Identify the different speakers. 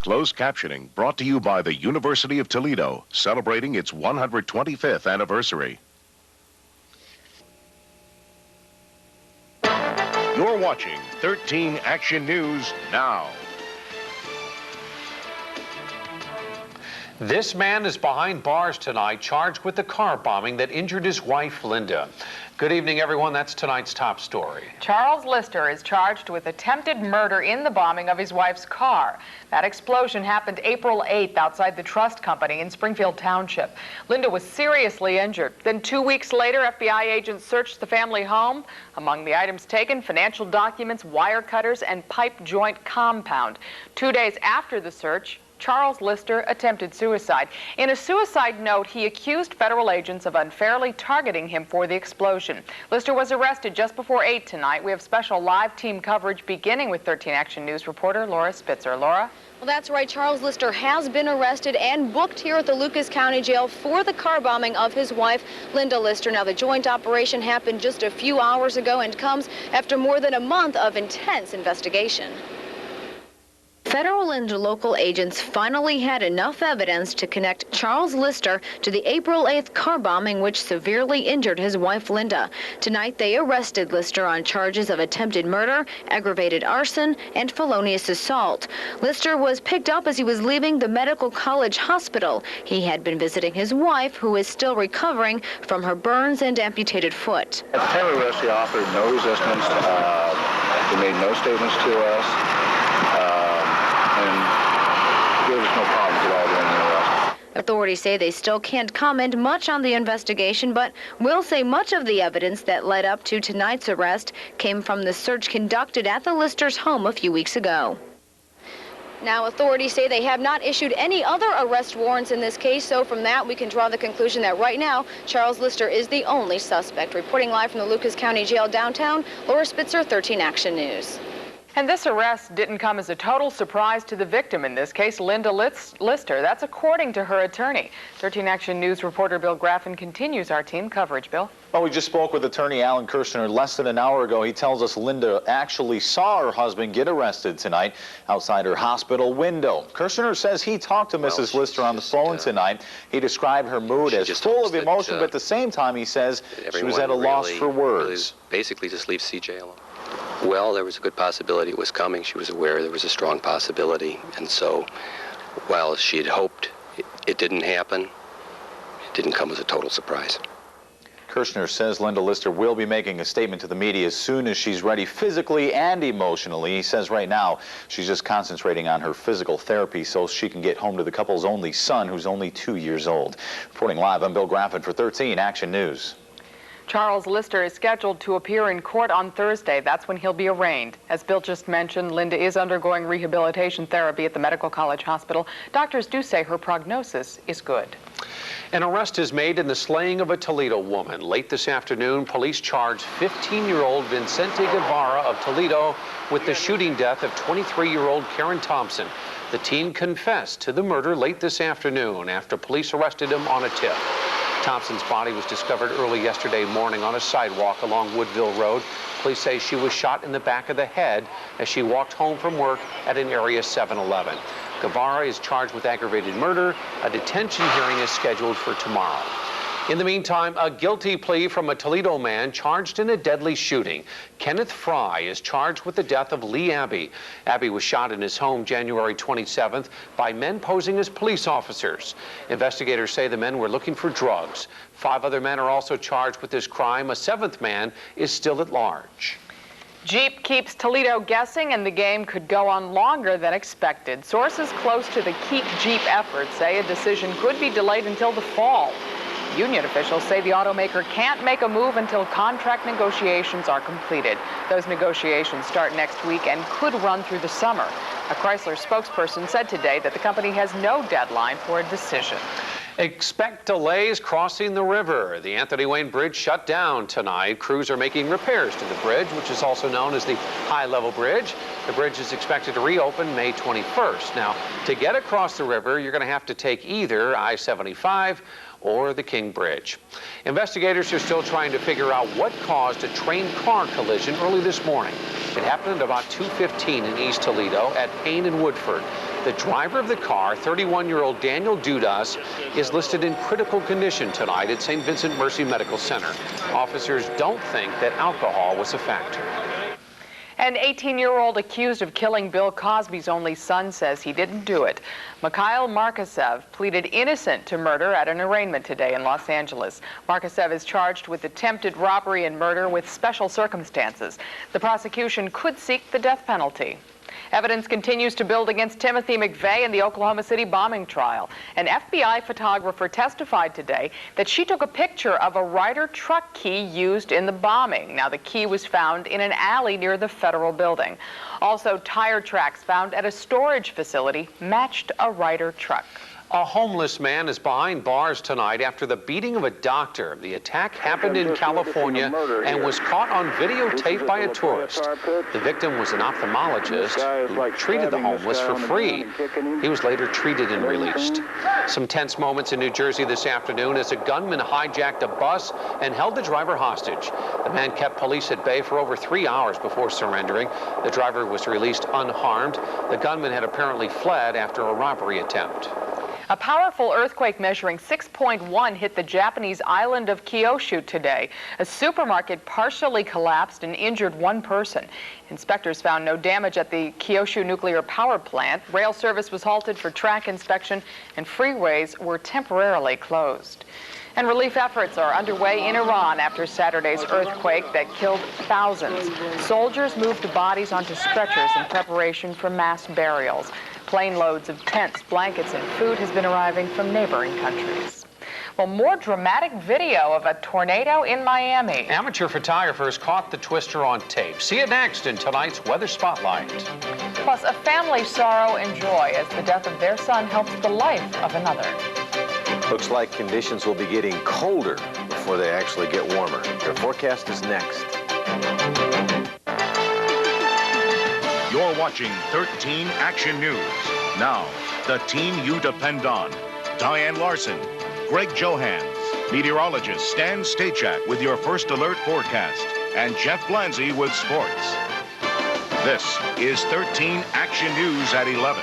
Speaker 1: Closed captioning brought to you by the University of Toledo, celebrating its 125th anniversary. You're watching 13 Action News now.
Speaker 2: This man is behind bars tonight, charged with the car bombing that injured his wife, Linda. Good evening, everyone. That's tonight's top story.
Speaker 3: Charles Lister is charged with attempted murder in the bombing of his wife's car. That explosion happened April 8th outside the Trust Company in Springfield Township. Linda was seriously injured. Then 2 weeks later, FBI agents searched the family home. Among the items taken, financial documents, wire cutters, and pipe joint compound. 2 days after the search, Charles Lister attempted suicide. In a suicide note, he accused federal agents of unfairly targeting him for the explosion. Lister was arrested just before 8 tonight. We have special live team coverage beginning with 13 Action News reporter Laura Spitzer. Laura?
Speaker 4: Well, that's right. Charles Lister has been arrested and booked here at the Lucas County Jail for the car bombing of his wife, Linda Lister. Now, the joint operation happened just a few hours ago and comes after more than a month of intense investigation. Federal and local agents finally had enough evidence to connect Charles Lister to the April 8th car bombing which severely injured his wife Linda. Tonight they arrested Lister on charges of attempted murder, aggravated arson, and felonious assault. Lister was picked up as he was leaving the Medical College Hospital. He had been visiting his wife, who is still recovering from her burns and amputated foot.
Speaker 5: At the time of arrest, he offered no resistance. He made no statements to us. There was no problems at all during the arrest.
Speaker 4: Authorities say they still can't comment much on the investigation, but will say much of the evidence that led up to tonight's arrest came from the search conducted at the Lister's home a few weeks ago. Now, authorities say they have not issued any other arrest warrants in this case, so from that we can draw the conclusion that right now Charles Lister is the only suspect. Reporting live from the Lucas County Jail downtown, Laura Spitzer, 13 Action News.
Speaker 3: And this arrest didn't come as a total surprise to the victim in this case, Linda Lister. That's according to her attorney. 13 Action News reporter Bill Graffin continues our team coverage. Bill?
Speaker 6: Well, we just spoke with attorney Alan Kirshner less than an hour ago. He tells us Linda actually saw her husband get arrested tonight outside her hospital window. Kirshner says he talked to Mrs. Lister on the phone tonight. He described her mood as full of emotion, but at the same time he says she was at a loss for words.
Speaker 7: Basically just leave CJ alone. Well, there was a good possibility it was coming. She was aware there was a strong possibility. And so while she had hoped it didn't happen, it didn't come as a total surprise.
Speaker 6: Kirshner says Linda Lister will be making a statement to the media as soon as she's ready physically and emotionally. He says right now she's just concentrating on her physical therapy so she can get home to the couple's only son, who's only 2 years old. Reporting live, I'm Bill Graffin for 13 Action News.
Speaker 3: Charles Lister is scheduled to appear in court on Thursday. That's when he'll be arraigned. As Bill just mentioned, Linda is undergoing rehabilitation therapy at the Medical College Hospital. Doctors do say her prognosis is good.
Speaker 2: An arrest is made in the slaying of a Toledo woman. Late this afternoon, police charged 15-year-old Vicente Guevara of Toledo with the shooting death of 23-year-old Karen Thompson. The teen confessed to the murder late this afternoon after police arrested him on a tip. Thompson's body was discovered early yesterday morning on a sidewalk along Woodville Road. Police say she was shot in the back of the head as she walked home from work at an area 7-Eleven. Guevara is charged with aggravated murder. A detention hearing is scheduled for tomorrow. In the meantime, a guilty plea from a Toledo man charged in a deadly shooting. Kenneth Fry is charged with the death of Lee Abbey. Abbey was shot in his home January 27th by men posing as police officers. Investigators say the men were looking for drugs. 5 other men are also charged with this crime. A 7th man is still at large.
Speaker 3: Jeep keeps Toledo guessing, and the game could go on longer than expected. Sources close to the Keep Jeep effort say a decision could be delayed until the fall. Union officials say the automaker can't make a move until contract negotiations are completed. Those negotiations start next week and could run through the summer. A Chrysler spokesperson said today that the company has no deadline for a decision.
Speaker 2: Expect delays crossing the river. The Anthony Wayne Bridge shut down tonight. Crews are making repairs to the bridge, which is also known as the high-level bridge. The bridge is expected to reopen May 21st. Now, to get across the river, you're going to have to take either I-75 or the King Bridge. Investigators are still trying to figure out what caused a train-car collision early this morning. It happened at about 2:15 in East Toledo at Payne and Woodford. The driver of the car, 31-year-old Daniel Dudas, is listed in critical condition tonight at St. Vincent Mercy Medical Center. Officers don't think that alcohol was a factor.
Speaker 3: An 18-year-old accused of killing Bill Cosby's only son says he didn't do it. Mikhail Markasev pleaded innocent to murder at an arraignment today in Los Angeles. Markasev is charged with attempted robbery and murder with special circumstances. The prosecution could seek the death penalty. Evidence continues to build against Timothy McVeigh in the Oklahoma City bombing trial. An FBI photographer testified today that she took a picture of a Ryder truck key used in the bombing. Now, the key was found in an alley near the federal building. Also, tire tracks found at a storage facility matched a Ryder truck.
Speaker 2: A homeless man is behind bars tonight after the beating of a doctor. The attack happened in California and was caught on videotape by a tourist. The victim was an ophthalmologist who treated the homeless for free. He was later treated and released. Some tense moments in New Jersey this afternoon as a gunman hijacked a bus and held the driver hostage. The man kept police at bay for over 3 hours before surrendering. The driver was released unharmed. The gunman had apparently fled after a robbery attempt.
Speaker 3: A powerful earthquake measuring 6.1 hit the Japanese island of Kyushu today. A supermarket partially collapsed and injured one person. Inspectors found no damage at the Kyushu nuclear power plant. Rail service was halted for track inspection, and freeways were temporarily closed. And relief efforts are underway in Iran after Saturday's earthquake that killed thousands. Soldiers moved bodies onto stretchers in preparation for mass burials. Plane loads of tents, blankets, and food has been arriving from neighboring countries. Well, more dramatic video of a tornado in Miami.
Speaker 2: Amateur photographers caught the twister on tape. See it next in tonight's Weather Spotlight.
Speaker 3: Plus, a family sorrow and joy as the death of their son helps the life of another.
Speaker 8: Looks like conditions will be getting colder before they actually get warmer. Your forecast is next.
Speaker 1: You're watching 13 Action News. Now, the team you depend on. Diane Larson, Greg Johans, meteorologist Stan Stachak with your first alert forecast, and Jeff Blanzy with sports. This is 13 Action News at 11.